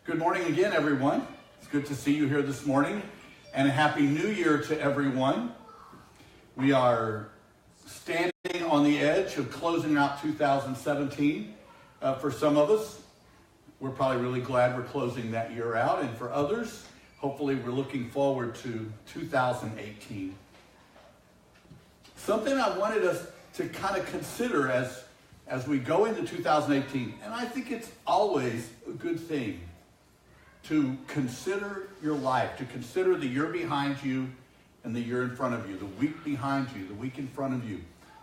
Good morning again, everyone. It's good to see you here this morning, and a Happy New Year to everyone. We are standing on the edge of closing out 2017. For some of us, we're probably really glad we're closing that year out, and for others, hopefully we're looking forward to 2018. Something I wanted us to kind of consider as we go into 2018, and I think it's always a good thing to consider your life, to consider the year behind you and the year in front of you, the week behind you, the week in front of you.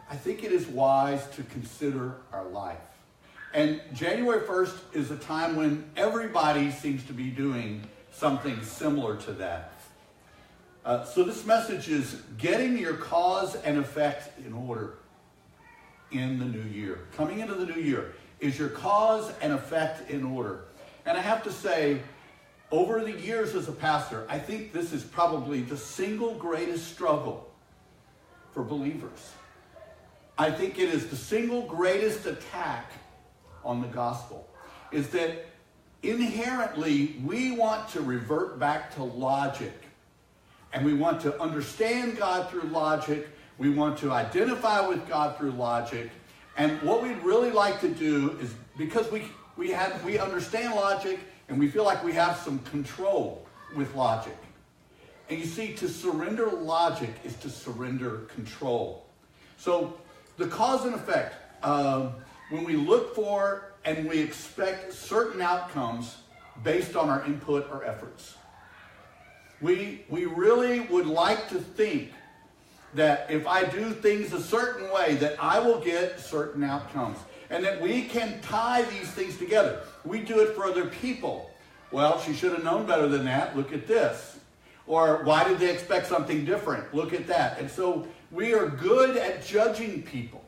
I think it is wise to consider our life. And January 1st is a time when everybody seems to be doing something similar to that. So this message is getting your cause and effect in order in the new year. Coming into the new year, is your cause and effect in order? And I have to say, over the years as a pastor, I think this is probably the single greatest struggle for believers. I think it is the single greatest attack on the gospel, is that inherently we want to revert back to logic, and we want to understand God through logic. We want to identify with God through logic. And what we'd really like to do is, because we understand logic and we feel like we have some control with logic. And you see, to surrender logic is to surrender control. So the cause and effect, when we look for and we expect certain outcomes based on our input or efforts, we really would like to think that if I do things a certain way, that I will get certain outcomes. And that we can tie these things together. We do it for other people. Well, she should have known better than that. Look at this. Or why did they expect something different? Look at that. And so we are good at judging people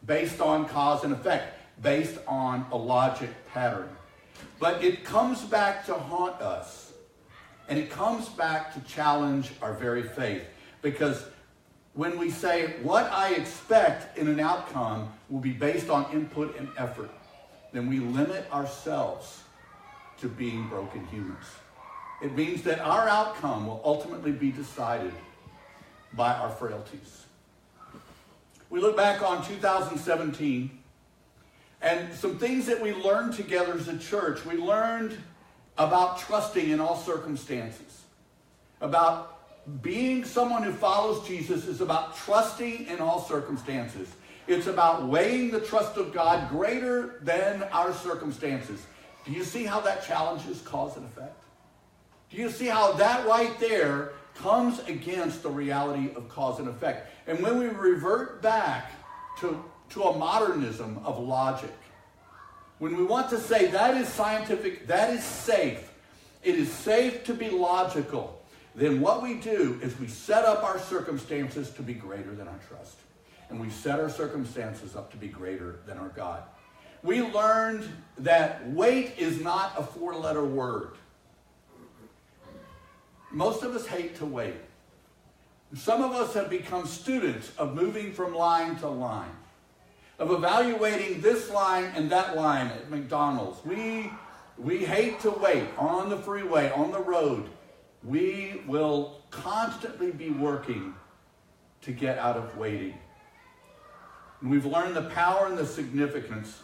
based on cause and effect, based on a logic pattern. But it comes back to haunt us. And it comes back to challenge our very faith. Because when we say what I expect in an outcome will be based on input and effort, then we limit ourselves to being broken humans. It means that our outcome will ultimately be decided by our frailties. We look back on 2017 and some things that we learned together as a church. We learned about trusting in all circumstances, about being someone who follows Jesus is about trusting in all circumstances. It's about weighing the trust of God greater than our circumstances. Do you see how that challenges cause and effect? Do you see how that right there comes against the reality of cause and effect? And when we revert back to a modernism of logic, when we want to say that is scientific, that is safe, it is safe to be logical, then what we do is we set up our circumstances to be greater than our trust. And we set our circumstances up to be greater than our God. We learned that wait is not a four-letter word. Most of us hate to wait. Some of us have become students of moving from line to line, of evaluating this line and that line at McDonald's. We hate to wait on the freeway, on the road. We will constantly be working to get out of waiting. And we've learned the power and the significance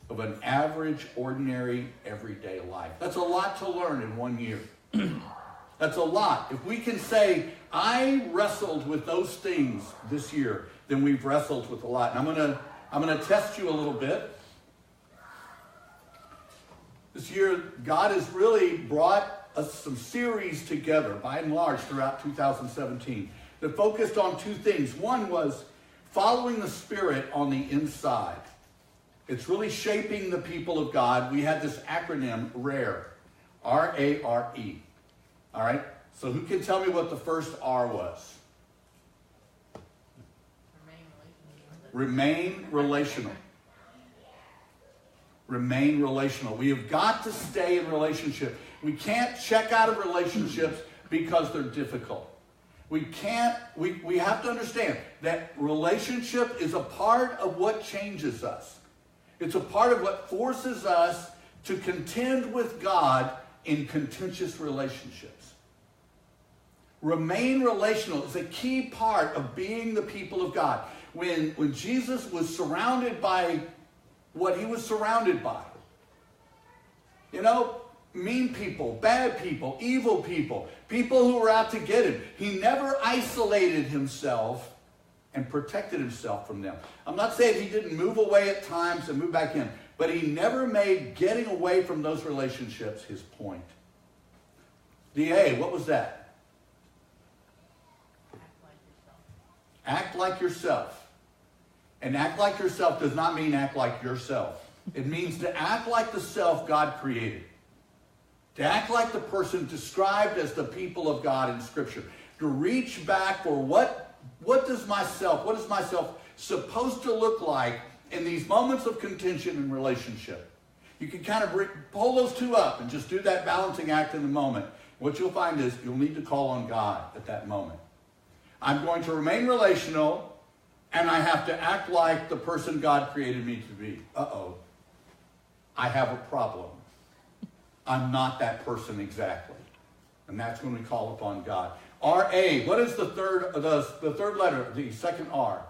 of an average, ordinary, everyday life. That's a lot to learn in 1 year. That's a lot. If we can say, I wrestled with those things this year, then we've wrestled with a lot. And I'm gonna test you a little bit. This year, God has really brought some series together, by and large, throughout 2017 that focused on two things. One was following the Spirit on the inside. It's really shaping the people of God. We had this acronym, RARE, R-A-R-E. All right? So who can tell me what the first R was? Remain relational. Remain relational. We have got to stay in relationship. We can't check out of relationships because they're difficult. We have to understand that relationship is a part of what changes us. It's a part of what forces us to contend with God in contentious relationships. Remain relational is a key part of being the people of God. When Jesus was surrounded by what he was surrounded by, mean people, bad people, evil people, people who were out to get him, he never isolated himself and protected himself from them. I'm not saying he didn't move away at times and move back in, but he never made getting away from those relationships his point. The A, what was that? Act like yourself. And act like yourself does not mean act like yourself. It means to act like the self God created. To act like the person described as the people of God in Scripture. To reach back for what is myself supposed to look like in these moments of contention and relationship. You can kind of pull those two up and just do that balancing act in the moment. What you'll find is you'll need to call on God at that moment. I'm going to remain relational, and I have to act like the person God created me to be. Uh-oh. I have a problem. I'm not that person exactly. And that's when we call upon God. R-A, what is the third letter, the second R?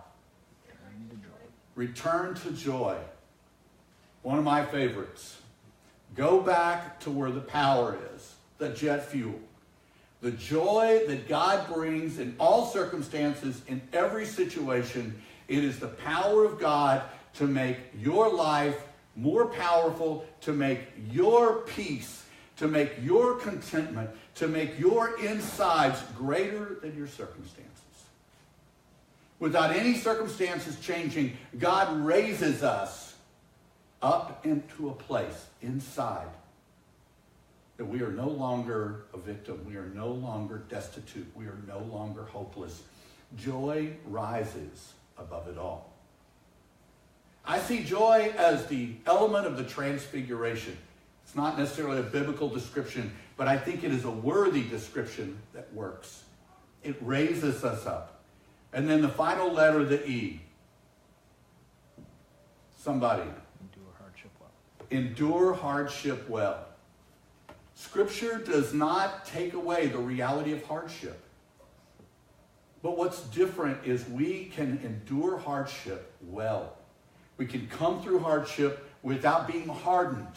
Return to joy. One of my favorites. Go back to where the power is, the jet fuel. The joy that God brings in all circumstances, in every situation. It is the power of God to make your life more powerful, to make your peace, to make your contentment, to make your insides greater than your circumstances. Without any circumstances changing, God raises us up into a place inside that we are no longer a victim. We are no longer destitute. We are no longer hopeless. Joy rises above it all. I see joy as the element of the transfiguration. It's not necessarily a biblical description, but I think it is a worthy description that works. It raises us up. And then the final letter, the E. Somebody. Endure hardship well. Endure hardship well. Scripture does not take away the reality of hardship. But what's different is we can endure hardship well. We can come through hardship without being hardened.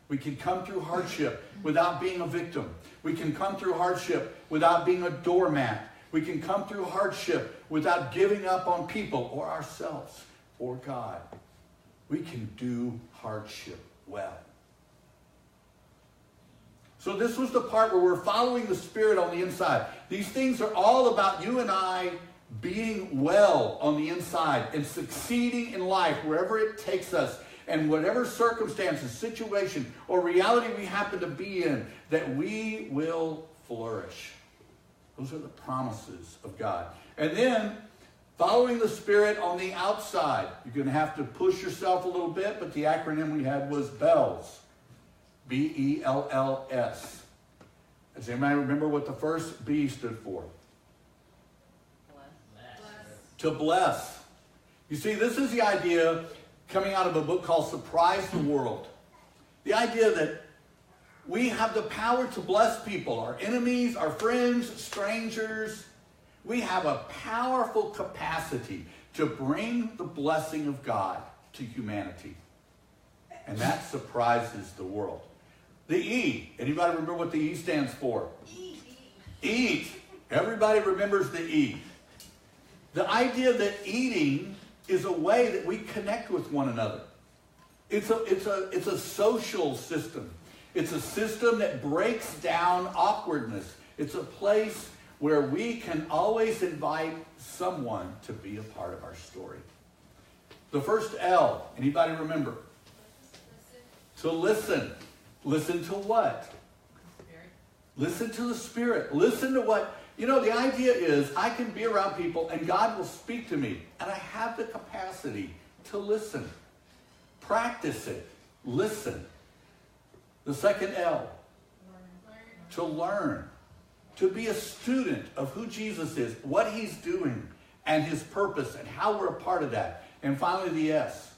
We can come through hardship without being a victim. We can come through hardship without being a doormat. We can come through hardship without giving up on people or ourselves or God. We can do hardship well. So this was the part where we're following the Spirit on the inside. These things are all about you and I being well on the inside and succeeding in life wherever it takes us, and whatever circumstances, situation, or reality we happen to be in, that we will flourish. Those are the promises of God. And then, following the Spirit on the outside. You're going to have to push yourself a little bit, but the acronym we had was BELLS. B-E-L-L-S. Does anybody remember what the first B stood for? To bless. You see, this is the idea coming out of a book called Surprise the World. The idea that we have the power to bless people, our enemies, our friends, strangers. We have a powerful capacity to bring the blessing of God to humanity. And that surprises the world. The E. Anybody remember what the E stands for? Eat. Everybody remembers the E. The idea that eating is a way that we connect with one another. It's a social system. It's a system that breaks down awkwardness. It's a place where we can always invite someone to be a part of our story. The first L, anybody remember? To listen. Listen to what? Spirit. Listen to the Spirit. Listen to what... the idea is I can be around people and God will speak to me. And I have the capacity to listen. Practice it. Listen. The second L. To learn. To be a student of who Jesus is, what he's doing, and his purpose, and how we're a part of that. And finally, the S.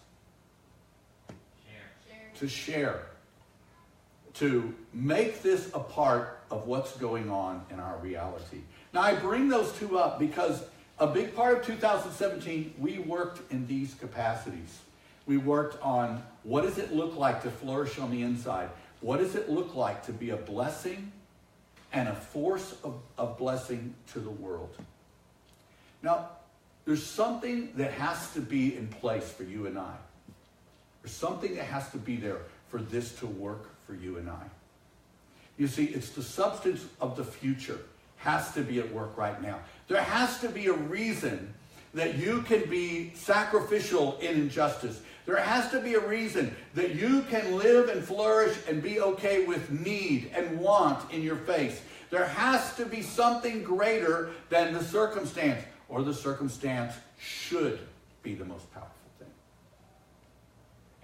Share. To share. to make this a part of what's going on in our reality. Now, I bring those two up because a big part of 2017, we worked in these capacities. We worked on what does it look like to flourish on the inside? What does it look like to be a blessing and a force of blessing to the world? Now, there's something that has to be in place for you and I. There's something that has to be there for this to work for you and I. You see, it's the substance of the future has to be at work right now. There has to be a reason that you can be sacrificial in injustice. There has to be a reason that you can live and flourish and be okay with need and want in your face. There has to be something greater than the circumstance, or the circumstance should be the most powerful thing.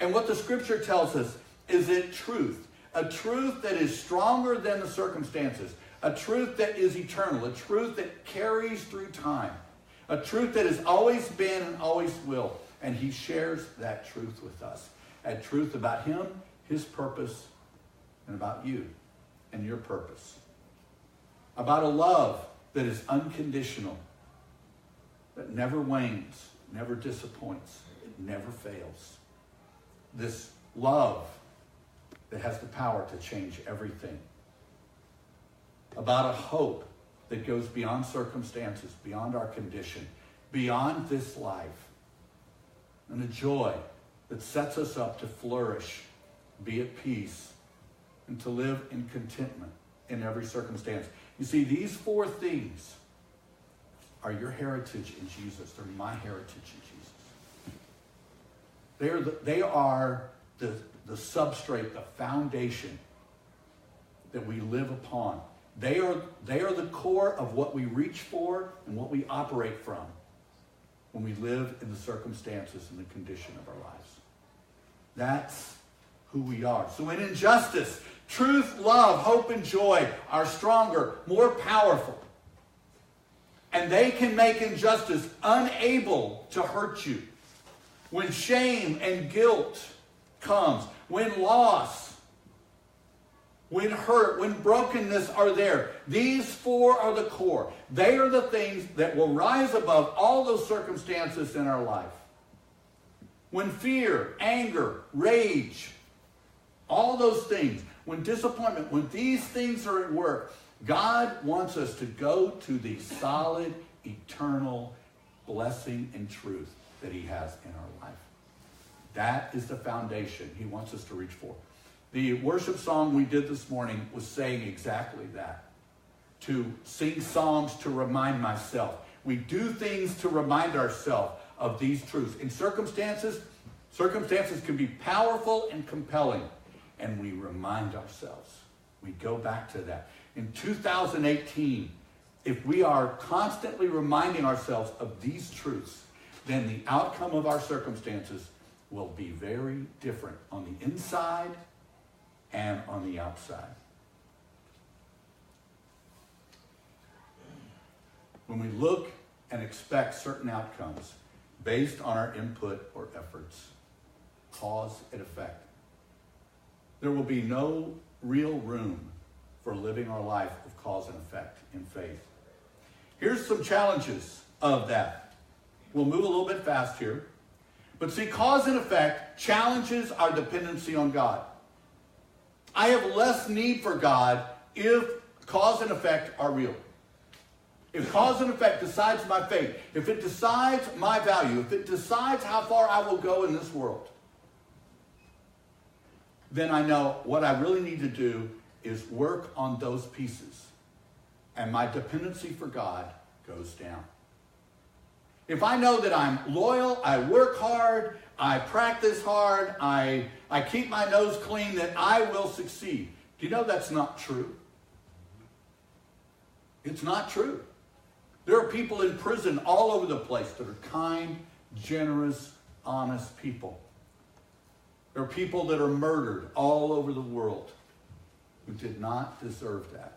And what the scripture tells us is that truth, a truth that is stronger than the circumstances, a truth that is eternal, a truth that carries through time, a truth that has always been and always will. And he shares that truth with us. A truth about him, his purpose, and about you and your purpose. About a love that is unconditional, that never wanes, never disappoints, it never fails. This love that has the power to change everything. About a hope that goes beyond circumstances, beyond our condition, beyond this life. And a joy that sets us up to flourish, be at peace, and to live in contentment in every circumstance. You see, these four things are your heritage in Jesus. They're my heritage in Jesus. They are the substrate, the foundation that we live upon. They are the core of what we reach for and what we operate from when we live in the circumstances and the condition of our lives. That's who we are. So in injustice, truth, love, hope, and joy are stronger, more powerful. And they can make injustice unable to hurt you. When shame and guilt comes, when loss, when hurt, when brokenness are there, these four are the core. They are the things that will rise above all those circumstances in our life. When fear, anger, rage, all those things, when disappointment, when these things are at work, God wants us to go to the solid, eternal blessing and truth that he has in our life. That is the foundation he wants us to reach for. The worship song we did this morning was saying exactly that. To sing songs to remind myself. We do things to remind ourselves of these truths. In circumstances can be powerful and compelling. And we remind ourselves. We go back to that. In 2018, if we are constantly reminding ourselves of these truths, then the outcome of our circumstances will be very different on the inside and on the outside. When we look and expect certain outcomes based on our input or efforts, cause and effect, there will be no real room for living our life of cause and effect in faith. Here's some challenges of that. We'll move a little bit fast here. But see, cause and effect challenges our dependency on God. I have less need for God if cause and effect are real. If cause and effect decides my fate, if it decides my value, if it decides how far I will go in this world, then I know what I really need to do is work on those pieces. And my dependency for God goes down. If I know that I'm loyal, I work hard, I practice hard, I keep my nose clean, then I will succeed. Do you know that's not true? It's not true. There are people in prison all over the place that are kind, generous, honest people. There are people that are murdered all over the world who did not deserve that.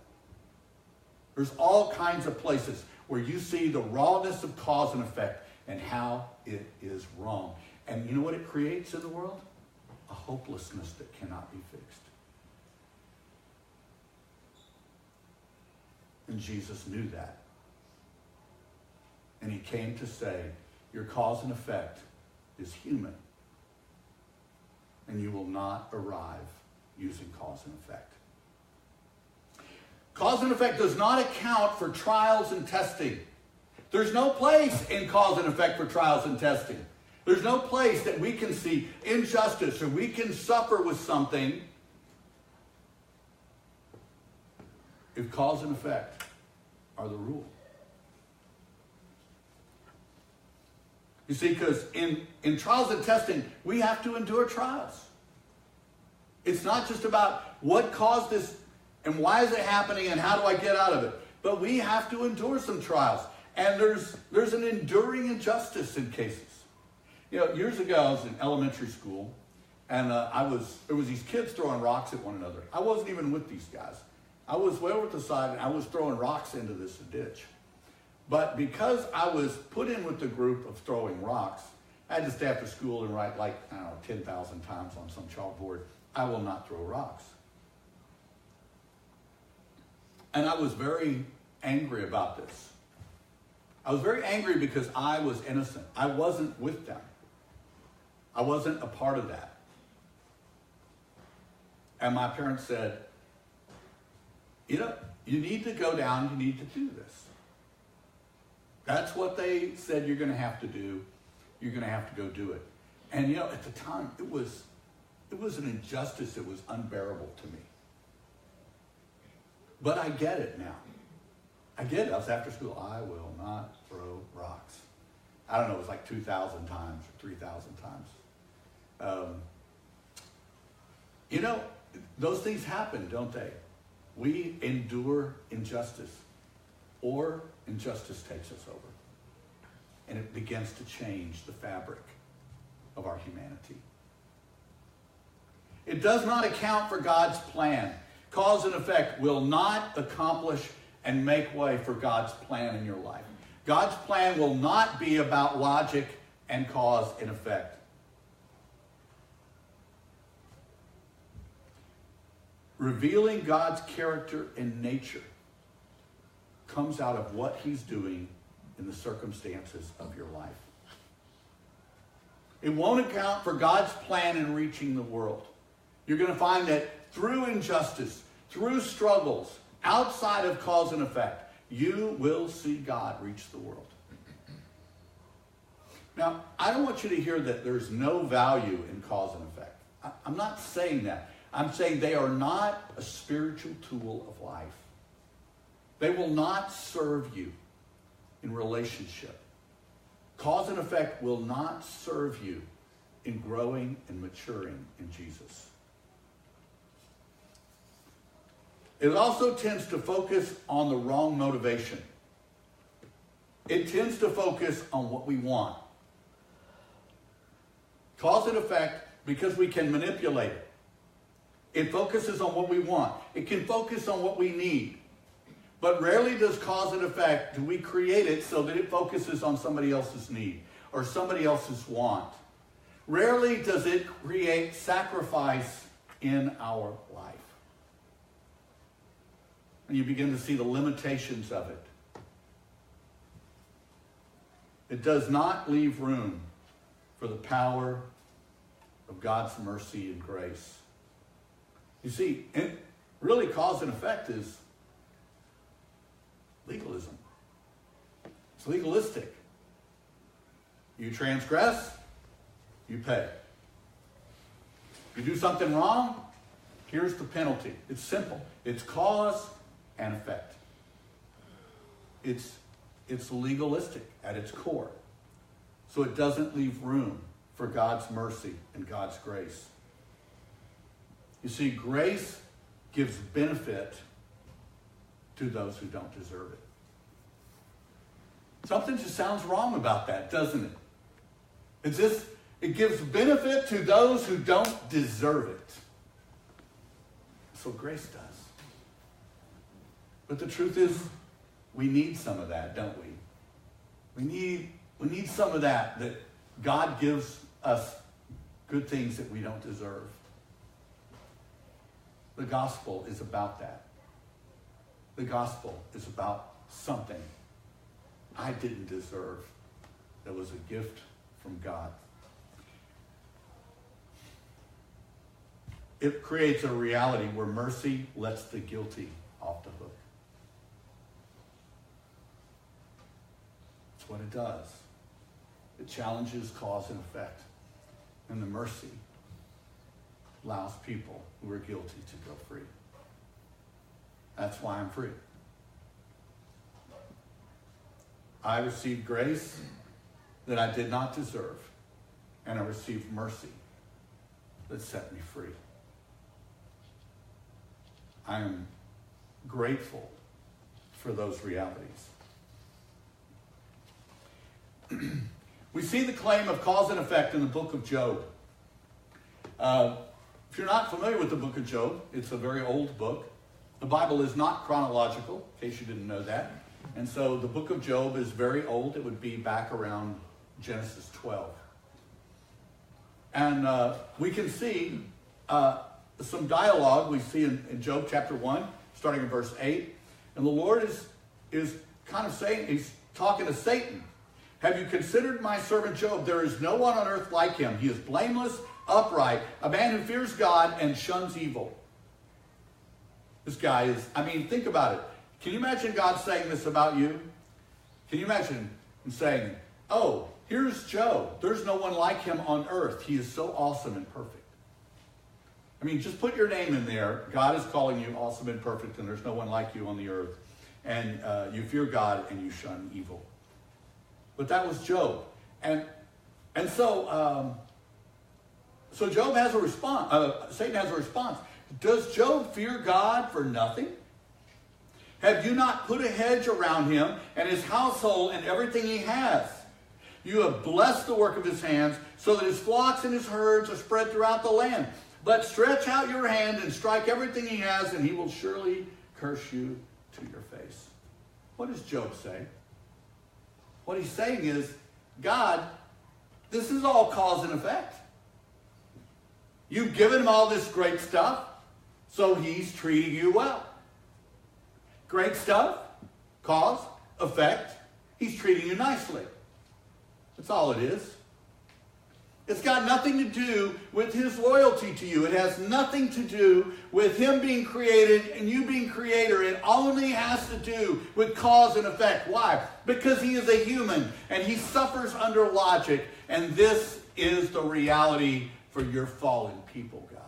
There's all kinds of places where you see the rawness of cause and effect and how it is wrong. And you know what it creates in the world? A hopelessness that cannot be fixed. And Jesus knew that. And he came to say, your cause and effect is human. And you will not arrive using cause and effect. Cause and effect does not account for trials and testing. There's no place in cause and effect for trials and testing. There's no place that we can see injustice or we can suffer with something if cause and effect are the rule. You see, because in trials and testing, we have to endure trials. It's not just about what caused this and why is it happening and how do I get out of it. But we have to endure some trials. And there's an enduring injustice in cases. You know, years ago, I was in elementary school, and there was these kids throwing rocks at one another. I wasn't even with these guys. I was way over at the side, and I was throwing rocks into this ditch. But because I was put in with the group of throwing rocks, I had to stay after school and write 10,000 times on some chalkboard, I will not throw rocks. And I was very angry about this. I was very angry because I was innocent. I wasn't with them. I wasn't a part of that. And my parents said, you know, you need to go down, you need to do this. That's what they said you're going to have to do. You're going to have to go do it. And you know, at the time, it was an injustice that was unbearable to me. But I get it now. I get it. I was after school. I will not throw rocks. I don't know, it was like 2,000 times or 3,000 times. You know, those things happen, don't they? We endure injustice, or injustice takes us over. And it begins to change the fabric of our humanity. It does not account for God's plan. Cause and effect will not accomplish and make way for God's plan in your life. God's plan will not be about logic and cause and effect. Revealing God's character and nature comes out of what he's doing in the circumstances of your life. It won't account for God's plan in reaching the world. You're going to find that through injustice, through struggles, outside of cause and effect, you will see God reach the world. Now, I don't want you to hear that there's no value in cause and effect. I'm not saying that. I'm saying they are not a spiritual tool of life. They will not serve you in relationship. Cause and effect will not serve you in growing and maturing in Jesus. It also tends to focus on the wrong motivation. It tends to focus on what we want. Cause and effect, because we can manipulate it. It focuses on what we want. It can focus on what we need. But rarely does cause and effect, do we create it so that it focuses on somebody else's need or somebody else's want. Rarely does it create sacrifice in our life. And you begin to see the limitations of it. It does not leave room for the power of God's mercy and grace. You see, really cause and effect is legalism. It's legalistic. You transgress, you pay. You do something wrong, here's the penalty. It's simple. It's cause and effect. It's legalistic at its core. So it doesn't leave room for God's mercy and God's grace. You see, grace gives benefit to those who don't deserve it. Something just sounds wrong about that, doesn't it? It gives benefit to those who don't deserve it. That's what grace does. But the truth is, we need some of that, don't we? We need some of that God gives us good things that we don't deserve. The gospel is about that. The gospel is about something I didn't deserve. That was a gift from God. It creates a reality where mercy lets the guilty off the hook. That's what it does. It challenges cause and effect. And the mercy allows people who are guilty to go free. That's why I'm free. I received grace that I did not deserve, and I received mercy that set me free. I am grateful for those realities. We see the claim of cause and effect in the book of Job. If you're not familiar with the book of Job, it's a very old book. The Bible is not chronological, in case you didn't know that. And so the book of Job is very old. It would be back around Genesis 12. And we can see some dialogue we see in Job chapter 1, starting in verse 8. And the Lord is kind of saying, he's talking to Satan. Have you considered my servant Job? There is no one on earth like him. He is blameless, upright, a man who fears God and shuns evil. This guy is, think about it. Can you imagine God saying this about you? Can you imagine him saying, oh, here's Job. There's no one like him on earth. He is so awesome and perfect. Just put your name in there. God is calling you awesome and perfect, and there's no one like you on the earth. And you fear God and you shun evil. But that was Job. And so Job has a response. Satan has a response. Does Job fear God for nothing? Have you not put a hedge around him and his household and everything he has? You have blessed the work of his hands so that his flocks and his herds are spread throughout the land. But stretch out your hand and strike everything he has, and he will surely curse you to your face. What does Job say? What he's saying is, God, this is all cause and effect. You've given him all this great stuff, so he's treating you well. Great stuff, cause, effect, he's treating you nicely. That's all it is. It's got nothing to do with his loyalty to you. It has nothing to do with him being created and you being creator. It only has to do with cause and effect. Why? Because he is a human and he suffers under logic. And this is the reality for your fallen people, God.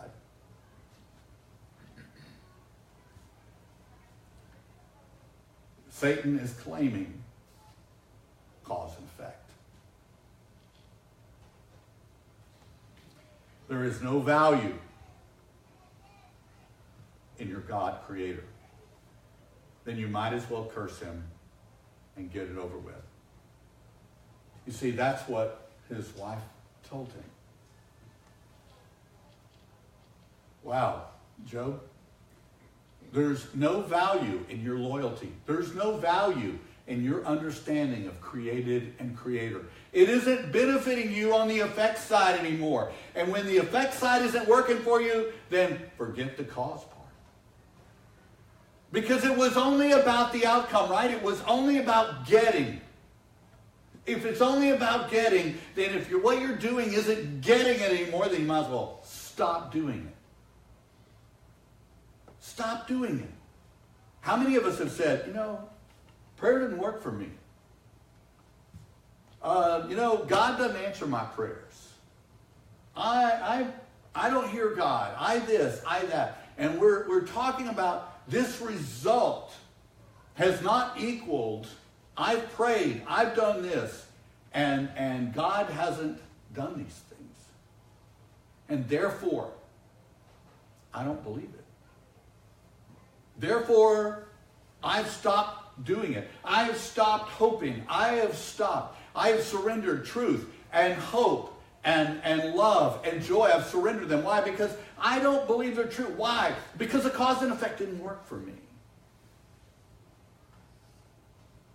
Satan is claiming cause and effect. There is no value in your God creator. Then you might as well curse him and get it over with. You see, that's what his wife told him. Wow, Job, there's no value in your loyalty. There's no value in your understanding of created and creator. It isn't benefiting you on the effect side anymore. And when the effect side isn't working for you, then forget the cause part. Because it was only about the outcome, right? It was only about getting. If it's only about getting, then if what you're doing isn't getting it anymore, then you might as well stop doing it. Stop doing it. How many of us have said, prayer didn't work for me. God doesn't answer my prayers. I don't hear God. I this, I that. And we're talking about this result has not equaled, I've prayed, I've done this, and God hasn't done these things. And therefore, I don't believe it. Therefore, I've stopped doing it. I have stopped hoping. I have surrendered truth and hope and love and joy. I've surrendered them. Why? Because I don't believe they're true. Why? Because the cause and effect didn't work for me.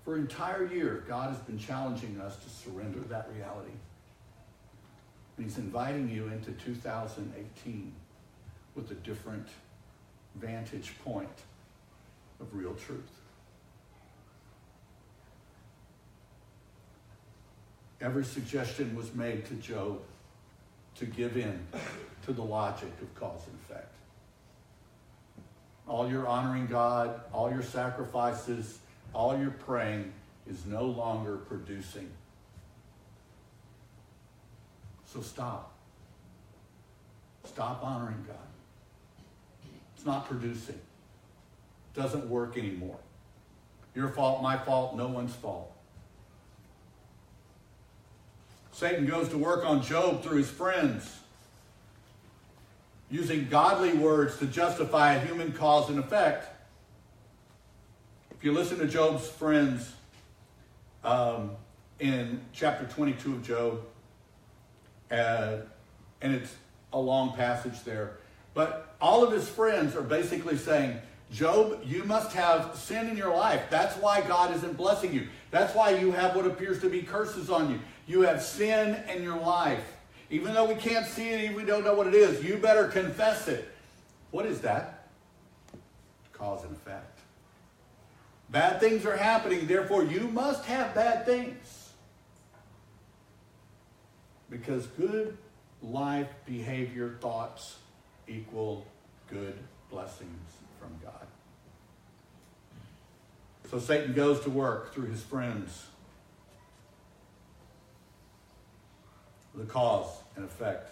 For an entire year, God has been challenging us to surrender that reality. And he's inviting you into 2018 with a different vantage point. of real truth. Every suggestion was made to Job to give in to the logic of cause and effect. All your honoring God, all your sacrifices, all your praying is no longer producing. So stop. Stop honoring God. It's not producing. It doesn't work anymore. Your fault, my fault, no one's fault. Satan goes to work on Job through his friends, using godly words to justify a human cause and effect. If you listen to Job's friends in chapter 22 of Job, and it's a long passage there, but all of his friends are basically saying, Job, you must have sin in your life. That's why God isn't blessing you. That's why you have what appears to be curses on you. You have sin in your life. Even though we can't see it, even we don't know what it is, you better confess it. What is that? Cause and effect. Bad things are happening, therefore you must have bad things. Because good life behavior thoughts equal good blessings from God. So Satan goes to work through his friends. The cause and effect.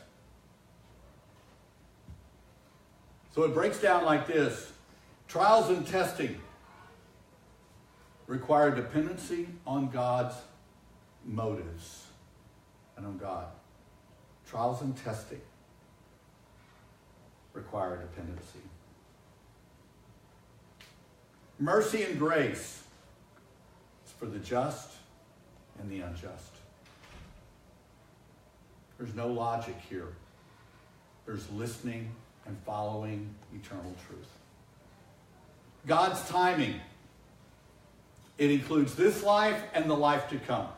So it breaks down like this. Trials and testing require dependency on God's motives and on God. Trials and testing require dependency. Mercy and grace is for the just and the unjust. There's no logic here. There's listening and following eternal truth. God's timing. It includes this life and the life to come.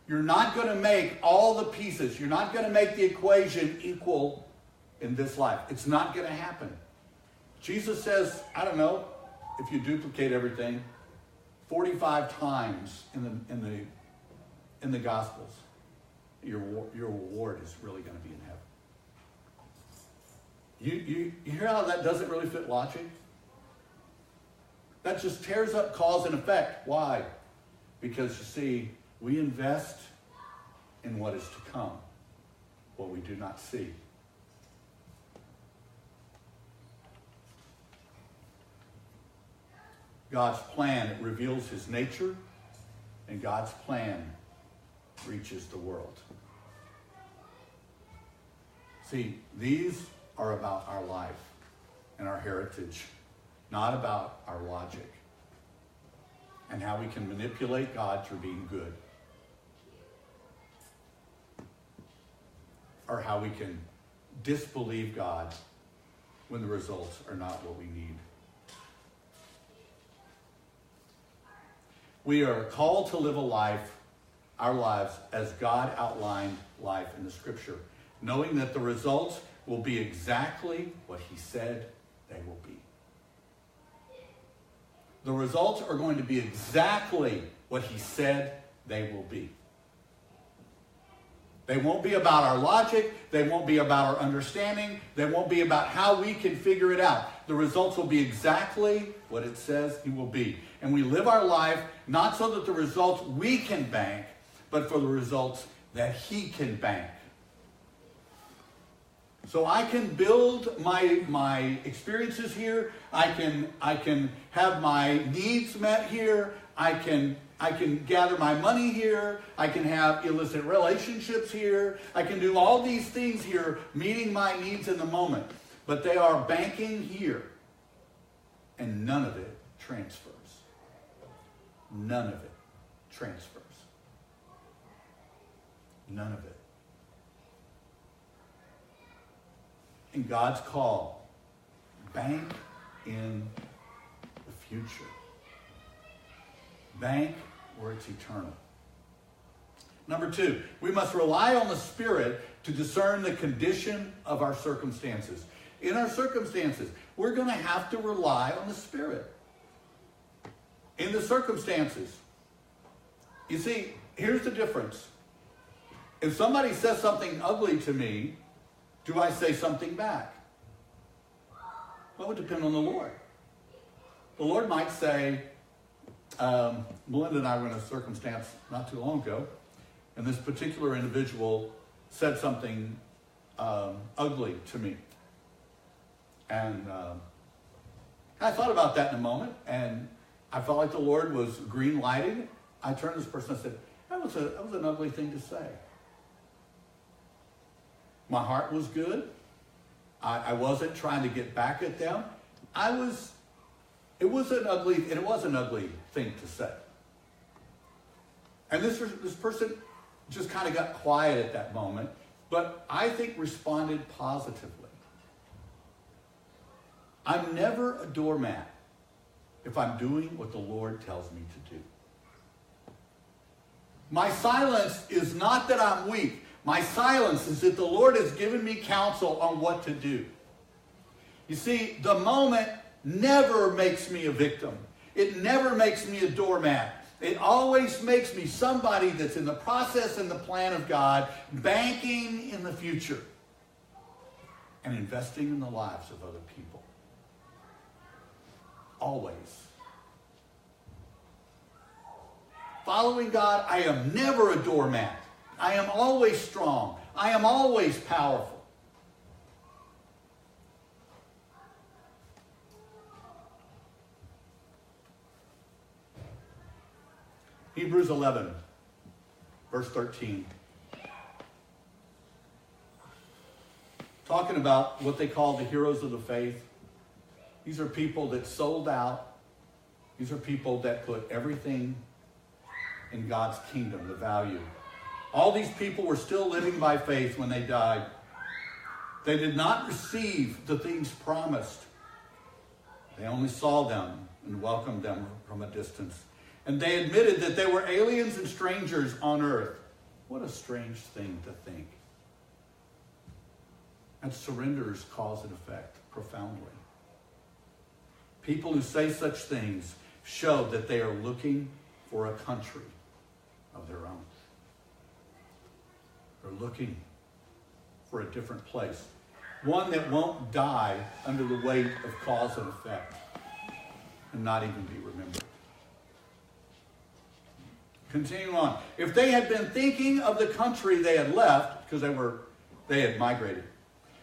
You're not going to make all the pieces. You're not going to make the equation equal in this life. It's not going to happen. Jesus says, I don't know, if you duplicate everything 45 times in the Gospels, your reward is really going to be in heaven. You hear how that doesn't really fit logic? That just tears up cause and effect. Why? Because you see, we invest in what is to come, what we do not see. God's plan, it reveals his nature, and God's plan reaches the world. See, these are about our life and our heritage, not about our logic and how we can manipulate God through being good, or how we can disbelieve God when the results are not what we need. We are called to live our lives as God outlined life in the Scripture, knowing that the results will be exactly what he said they will be. The results are going to be exactly what he said they will be. They won't be about our logic. They won't be about our understanding. They won't be about how we can figure it out. The results will be exactly what it says he will be. And we live our life not so that the results we can bank, but for the results that he can bank. So I can build my experiences here. I can have my needs met here. I can gather my money here. I can have illicit relationships here. I can do all these things here, meeting my needs in the moment. But they are banking here. And none of it transfers. None of it transfers. None of it. In God's call, bank in the future. Bank where it's eternal. Number 2, we must rely on the Spirit to discern the condition of our circumstances. In our circumstances, we're going to have to rely on the Spirit in the circumstances. You see, here's the difference. If somebody says something ugly to me, do I say something back? Well, it would depend on the Lord. The Lord might say, Melinda and I were in a circumstance not too long ago, and this particular individual said something ugly to me. And I thought about that in a moment, and I felt like the Lord was green lighting. I turned to this person and said, that was an ugly thing to say. My heart was good. I wasn't trying to get back at them. It was an ugly thing to say. And this person just kind of got quiet at that moment, but I think responded positively. I'm never a doormat if I'm doing what the Lord tells me to do. My silence is not that I'm weak. My silence is that the Lord has given me counsel on what to do. You see, the moment never makes me a victim. It never makes me a doormat. It always makes me somebody that's in the process and the plan of God, banking in the future and investing in the lives of other people. Always. Following God, I am never a doormat. I am always strong. I am always powerful. Hebrews 11, verse 13. Talking about what they call the heroes of the faith. These are people that sold out. These are people that put everything in God's kingdom, the value. All these people were still living by faith when they died. They did not receive the things promised. They only saw them and welcomed them from a distance. And they admitted that they were aliens and strangers on earth. What a strange thing to think. And surrenders cause and effect profoundly. People who say such things show that they are looking for a country of their own. They're looking for a different place. One that won't die under the weight of cause and effect and not even be remembered. Continue on. If they had been thinking of the country they had left, because they had migrated,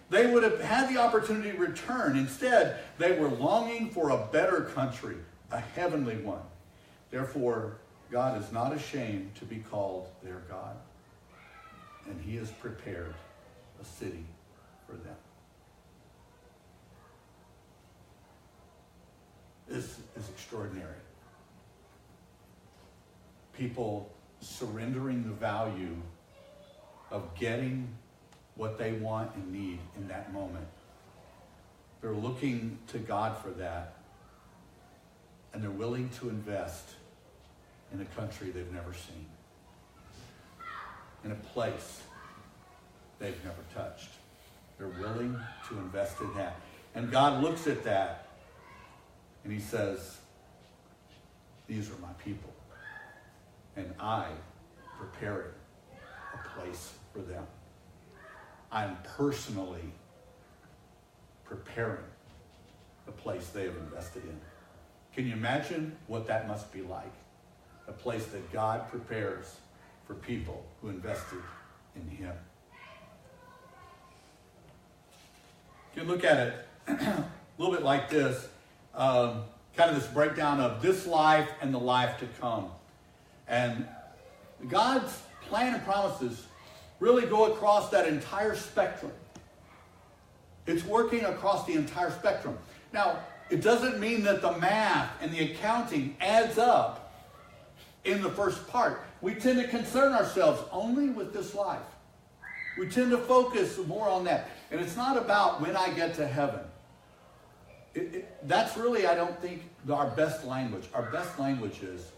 they would have had the opportunity to return. Instead, they were longing for a better country, a heavenly one. Therefore, God is not ashamed to be called their God, and he has prepared a city for them. This is extraordinary. People surrendering the value of getting what they want and need in that moment. They're looking to God for that, and they're willing to invest in a country they've never seen, in a place they've never touched. They're willing to invest in that. And God looks at that and he says, these are my people. And I'm preparing a place for them. I'm personally preparing the place they have invested in. Can you imagine what that must be like? A place that God prepares for people who invested in him. You can look at it a little bit like this, kind of this breakdown of this life and the life to come. And God's plan and promises really go across that entire spectrum. It's working across the entire spectrum. Now, it doesn't mean that the math and the accounting adds up in the first part. We tend to concern ourselves only with this life. We tend to focus more on that. And it's not about when I get to heaven. That's really, I don't think, our best language. Our best language is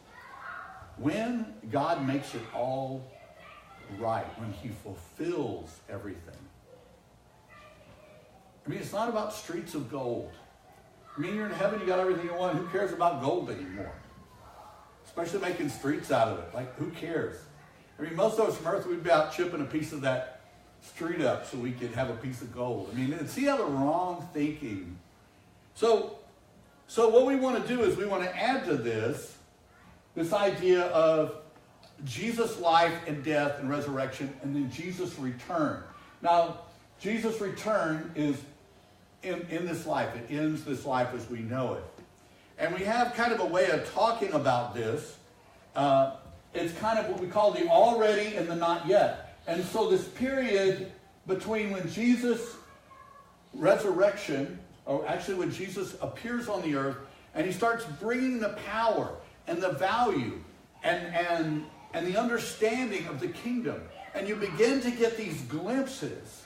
when God makes it all right, when he fulfills everything. I mean, it's not about streets of gold. I mean, you're in heaven, you got everything you want. Who cares about gold anymore? Especially making streets out of it. Like, who cares? I mean, most of us from earth, we'd be out chipping a piece of that street up so we could have a piece of gold. I mean, see how the wrong thinking. So what we want to do is we want to add to this idea of Jesus' life and death and resurrection, and then Jesus' return. Now, Jesus' return is in this life. It ends this life as we know it. And we have kind of a way of talking about this. It's kind of what we call the already and the not yet. And so this period between when Jesus' resurrection, or actually when Jesus appears on the earth, and he starts bringing the power and the value and the understanding of the kingdom. And you begin to get these glimpses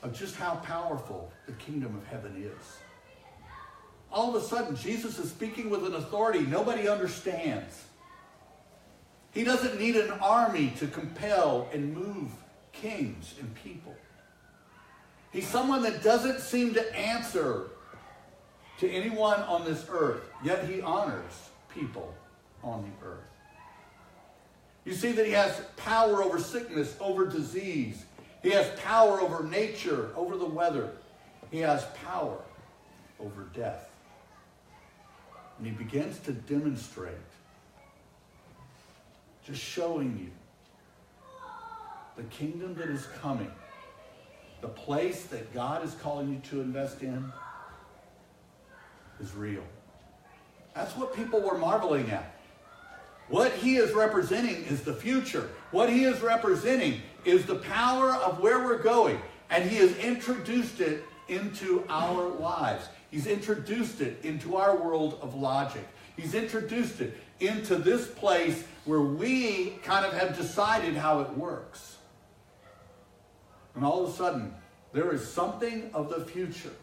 of just how powerful the kingdom of heaven is. All of a sudden, Jesus is speaking with an authority nobody understands. He doesn't need an army to compel and move kings and people. He's someone that doesn't seem to answer to anyone on this earth, yet he honors people on the earth. You see that he has power over sickness, over disease. He has power over nature, over the weather. He has power over death. And he begins to demonstrate, just showing you the kingdom that is coming, the place that God is calling you to invest in is real. That's what people were marveling at. What he is representing is the future. What he is representing is the power of where we're going. And he has introduced it into our lives. He's introduced it into our world of logic. He's introduced it into this place where we kind of have decided how it works. And all of a sudden, there is something of the future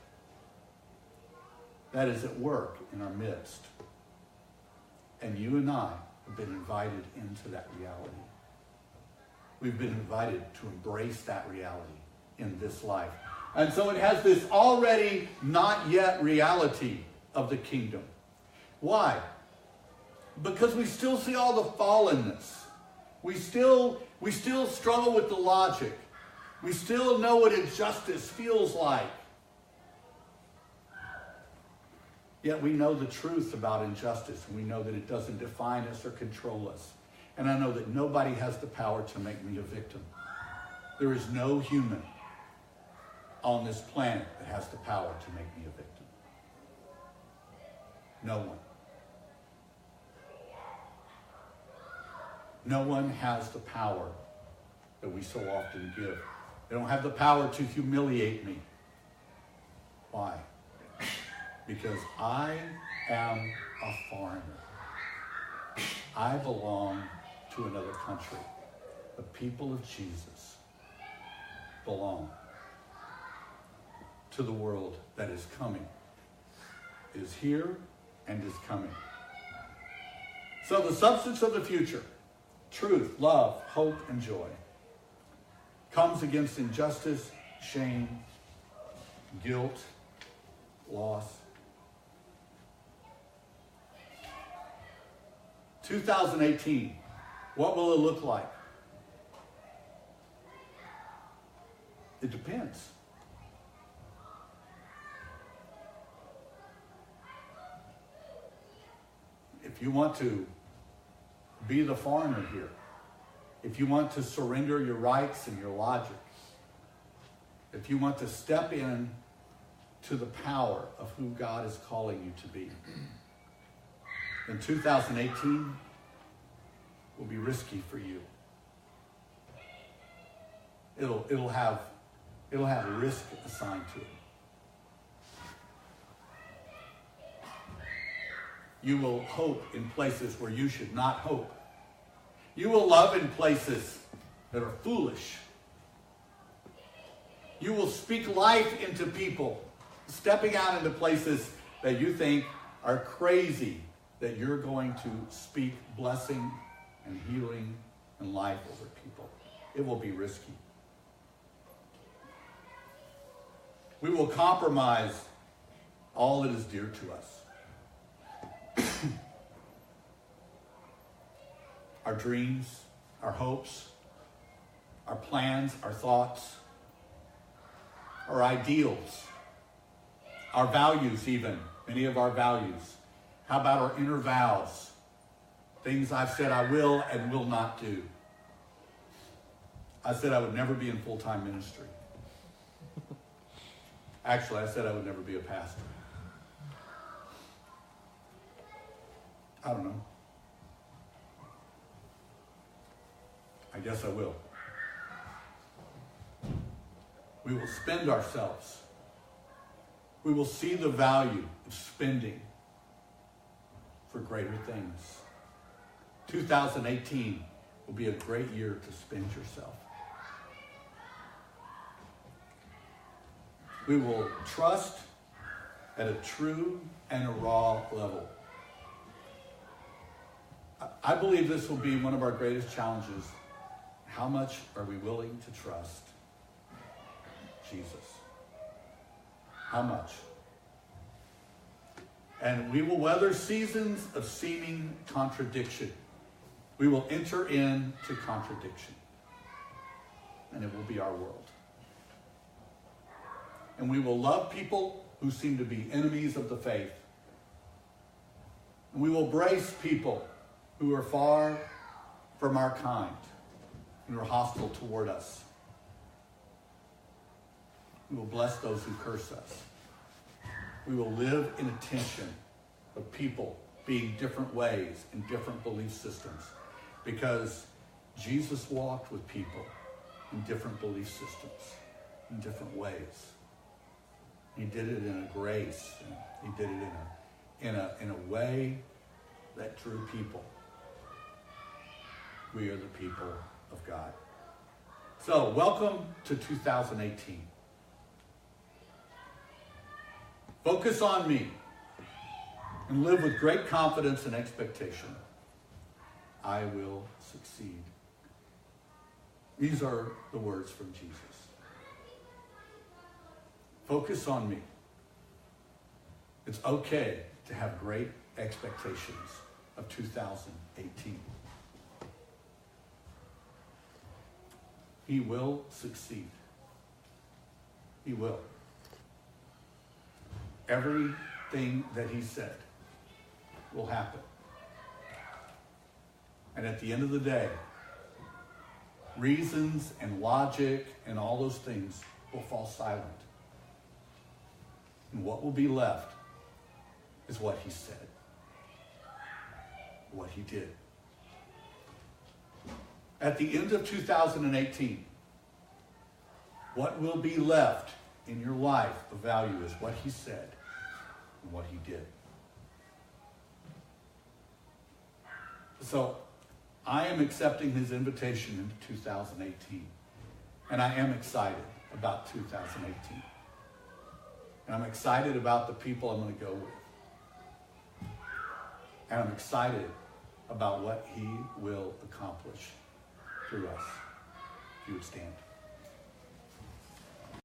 that is at work in our midst. And you and I have been invited into that reality. We've been invited to embrace that reality in this life. And so it has this already not yet reality of the kingdom. Why? Because we still see all the fallenness. We still struggle with the logic. We still know what injustice feels like. Yet we know the truth about injustice, and we know that it doesn't define us or control us. And I know that nobody has the power to make me a victim. There is no human on this planet that has the power to make me a victim. No one. No one has the power that we so often give. They don't have the power to humiliate me. Why? Because I am a foreigner. I belong to another country. The people of Jesus belong to the world that is coming, is here, and is coming. So the substance of the future, truth, love, hope, and joy, comes against injustice, shame, guilt, loss. 2018, what will it look like? It depends. If you want to be the foreigner here, if you want to surrender your rights and your logic, if you want to step in to the power of who God is calling you to be, then 2018 will be risky for you. It'll have risk assigned to it. You will hope in places where you should not hope. You will love in places that are foolish. You will speak life into people, stepping out into places that you think are crazy, that you're going to speak blessing and healing and life over people. It will be risky. We will compromise all that is dear to us. Our dreams, our hopes, our plans, our thoughts, our ideals, our values even, many of our values. How about our inner vows? Things I've said I will and will not do. I said I would never be in full-time ministry. Actually, I said I would never be a pastor. I don't know. I guess I will. We will spend ourselves. We will see the value of spending for greater things. 2018 will be a great year to spend yourself. We will trust at a true and a raw level. I believe this will be one of our greatest challenges. How much are we willing to trust Jesus? How much? And we will weather seasons of seeming contradiction. We will enter into contradiction. And it will be our world. And we will love people who seem to be enemies of the faith. And we will brace people who are far from our kind and are hostile toward us. We will bless those who curse us. We will live in a tension of people being different ways and different belief systems, because Jesus walked with people in different belief systems, in different ways. He did it in a grace. And he did it in a way that drew people. We are the people of God. So, welcome to 2018. Focus on me and live with great confidence and expectation. I will succeed. These are the words from Jesus. Focus on me. It's okay to have great expectations of 2018. He will succeed. He will. Everything that he said will happen. And at the end of the day, reasons and logic and all those things will fall silent. And what will be left is what he said, what he did. At the end of 2018, what will be left in your life of value is what he said and what he did. So I am accepting his invitation into 2018. And I am excited about 2018. And I'm excited about the people I'm going to go with. And I'm excited about what he will accomplish through us. If you would stand.